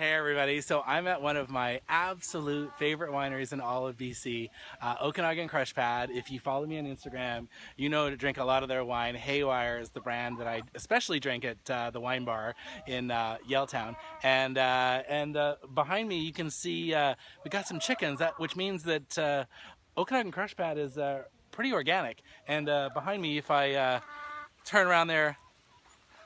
Hey everybody, so I'm at one of my absolute favorite wineries in all of BC, Okanagan Crush Pad. If you follow me on Instagram, you know to drink a lot of their wine. Haywire is the brand that I especially drink at the wine bar in Yaletown. And behind me you can see we got some chickens, which means that Okanagan Crush Pad is pretty organic. And behind me, if I turn around there,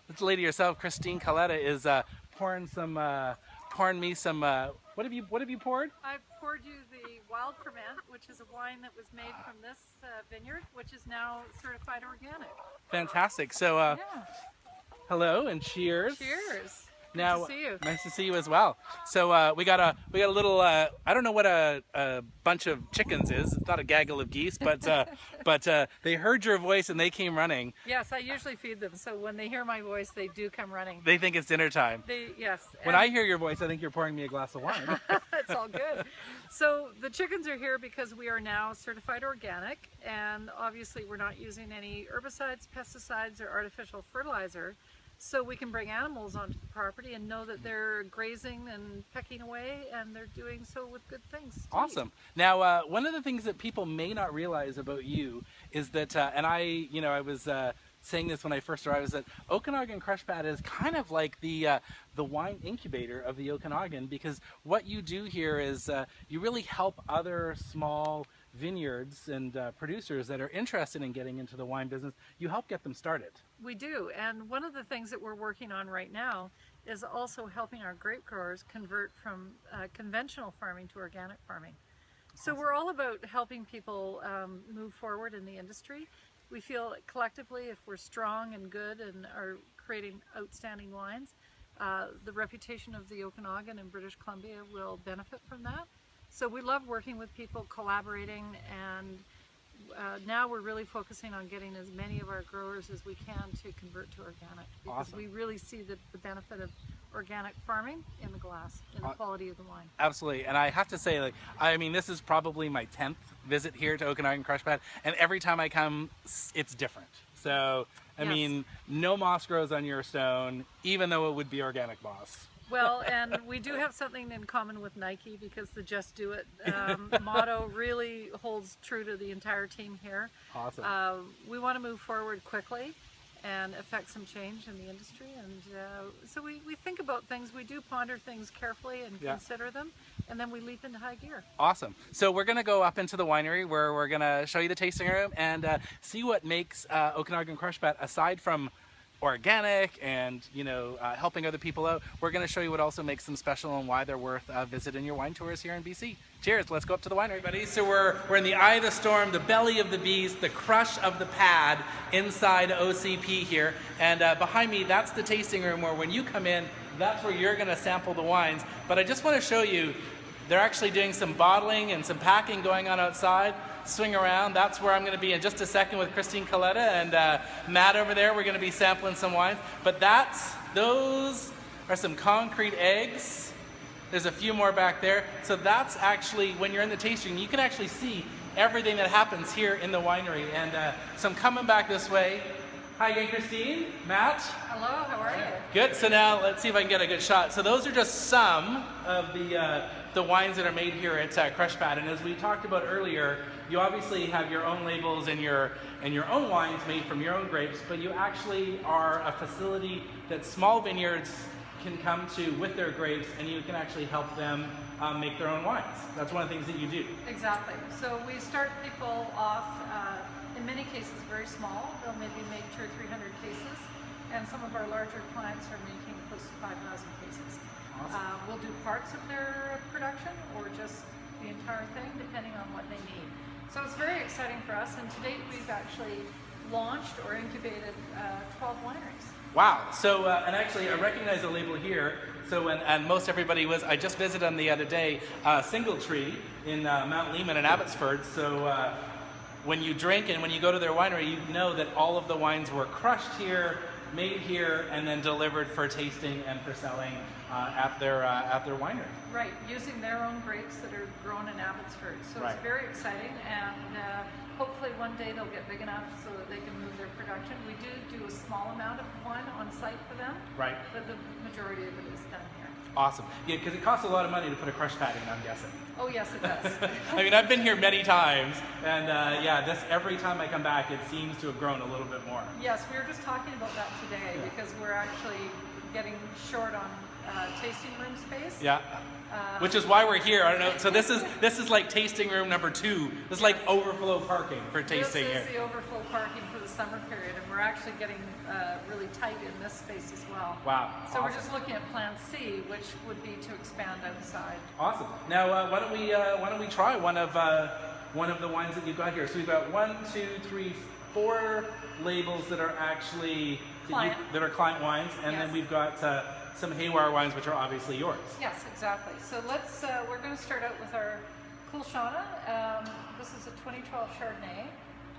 this lady herself, Christine Coletta, is pouring me some. What have you poured? I've poured you the Wild Ferment, which is a wine that was made from this vineyard, which is now certified organic. Fantastic. So, Yeah. hello and cheers. Cheers. Now, Good to see you. nice to see you as well. So we got a little. I don't know what a bunch of chickens is. It's not a gaggle of geese, but they heard your voice and they came running. Yes, I usually feed them, so when they hear my voice, they do come running. They think it's dinner time. Yes. When I hear your voice, I think you're pouring me a glass of wine. It's all good. So the chickens are here because we are now certified organic, and obviously we're not using any herbicides, pesticides, or artificial fertilizer. So we can bring animals onto the property and know that they're grazing and pecking away, and they're doing so with good things. Awesome. Now, one of the things that people may not realize about you is that, and I was saying this when I first arrived, is that Okanagan Crush Pad is kind of like the wine incubator of the Okanagan, because what you do here is you really help other small vineyards and producers that are interested in getting into the wine business. You help get them started. We do, and one of the things that we're working on right now is also helping our grape growers convert from conventional farming to organic farming. So we're all about helping people move forward in the industry. We feel collectively, if we're strong and good and are creating outstanding wines, the reputation of the Okanagan and British Columbia will benefit from that. So we love working with people, collaborating, and now we're really focusing on getting as many of our growers as we can to convert to organic, because Awesome. we really see the benefit of organic farming in the glass, in the quality of the wine. Absolutely. And I have to say, like, I mean, this is probably my 10th visit here to Okanagan Crush Pad, and every time I come, it's different. So, I Yes. mean, no moss grows on your stone, even though it would be organic moss. Well, and we do have something in common with Nike, because the Just Do It motto really holds true to the entire team here. Awesome. We want to move forward quickly and affect some change in the industry, and so we think about things, we do ponder things carefully and consider them, and then we leap into high gear. Awesome. So we're going to go up into the winery where we're going to show you the tasting room and see what makes Okanagan Crush Pad, aside from organic and helping other people out. We're going to show you what also makes them special and why they're worth visiting your wine tours here in BC. Cheers. Let's go up to the winery, buddy. So we're in the eye of the storm, the belly of the beast, the crush of the pad inside OCP here, and behind me, that's the tasting room where when you come in, that's where you're going to sample the wines. But I just want to show you, they're actually doing some bottling and some packing going on outside. Swing around. That's where I'm going to be in just a second with Christine Coletta and Matt over there. We're going to be sampling some wines. But those are some concrete eggs. There's a few more back there. So that's actually, when you're in the tasting, you can actually see everything that happens here in the winery. And so I'm coming back this way. Hi again, Christine. Matt. Hello, how are you? Good. So now let's see if I can get a good shot. So those are just some of the wines that are made here at Crush Pad. And as we talked about earlier, you obviously have your own labels and your own wines made from your own grapes, but you actually are a facility that small vineyards can come to with their grapes, and you can actually help them make their own wines. That's one of the things that you do. Exactly. So we start people off, in many cases, very small. They'll maybe make 200 or 300 cases, and some of our larger clients are making close to 5,000 cases. Awesome. We'll do parts of their production or just the entire thing, depending on what they need. So it's very exciting for us, and to date we've actually launched or incubated 12 wineries. Wow. So, and actually I recognize the label here. So, and most everybody was, I just visited them the other day, Single Tree in Mount Lehman and Abbotsford. So when you drink and when you go to their winery, you know that all of the wines were crushed here, made here, and then delivered for tasting and for selling at their winery. Right, using their own grapes that are grown in Abbotsford. So Right. it's very exciting, and hopefully one day they'll get big enough so that they can move their production. We do a small amount of wine on site for them, Right. but the majority of it is done here. Awesome. Yeah, because it costs a lot of money to put a crush pad in, I'm guessing. Oh yes, it does. I mean, I've been here many times, and yeah, every time I come back, it seems to have grown a little bit more. Yes, we were just talking about that today because we're actually getting short on tasting room space. Yeah. Which is why we're here. I don't know. So this is like tasting room number 2. This is like overflow parking for tasting here. This is the overflow parking for the summer period, and we're actually getting really tight in this space as well. Wow. So awesome. we're just looking at Plan C, which would be to expand outside. Awesome. Now, why don't we try one of the wines that you've got here? So we've got 1, 2, 3, 4 labels that are actually Client. that are client wines, and Yes. then we've got some Haywire wines, which are obviously yours. Yes, exactly. So let's, we're going to start out with our Kulshana. This is a 2012 Chardonnay,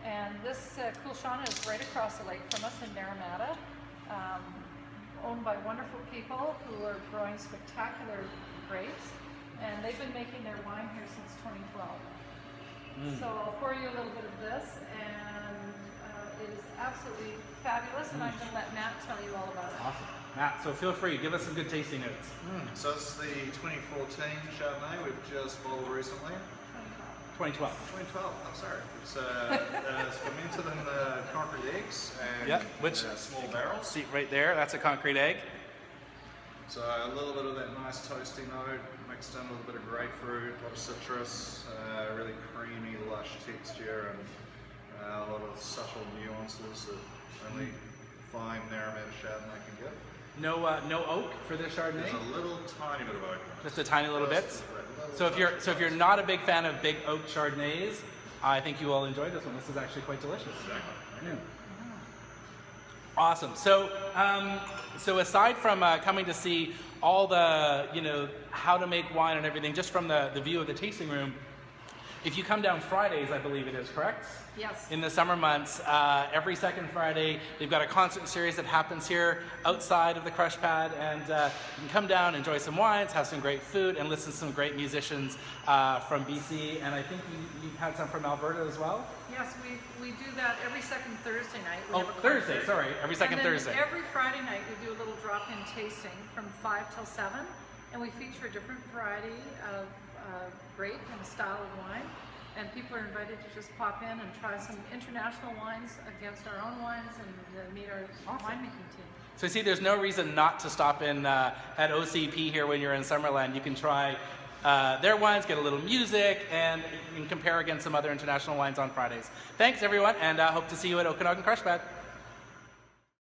and this Kulshana is right across the lake from us in Naramata, owned by wonderful people who are growing spectacular grapes, and they've been making their wine here since 2012. So I'll pour you a little bit of this, and it is absolutely fabulous, and I'm going to let Matt tell you all about it. Awesome. Matt, so feel free, give us some good tasting notes. So it's the 2014 Chardonnay we've just bottled recently. 2012. 2012, I'm sorry. It's fermented in the concrete eggs and Yep, which small barrels. See right there, that's a concrete egg. So a little bit of that nice toasty note mixed in with a bit of grapefruit, a lot of citrus, really creamy, lush texture, and a lot of subtle nuances that only fine Naramata Chardonnay can give. No oak for this Chardonnay. There's a little tiny bit of oak. Just a tiny little bits. So if you're not a big fan of big oak Chardonnays, I think you will enjoy this one. This is actually quite delicious. Exactly. Yeah. Awesome. So so aside from coming to see all the how to make wine and everything, just from the view of the tasting room, if you come down Fridays, I believe it is, correct? Yes. In the summer months, every second Friday, they've got a concert series that happens here outside of the Crush Pad, and you can come down, enjoy some wines, have some great food, and listen to some great musicians from BC, and I think you've had some from Alberta as well? Yes, we do that every second Thursday night. We Oh, have a Thursday, concert. sorry, every second and then Thursday. Every Friday night we do a little drop-in tasting from 5 till 7, and we feature a different variety of grape and style of wine. And people are invited to just pop in and try some international wines against our own wines and meet our winemaking team. So you see, there's no reason not to stop in at OCP here when you're in Summerland. You can try their wines, get a little music, and you can compare against some other international wines on Fridays. Thanks, everyone, and hope to see you at Okanagan Crush Pad.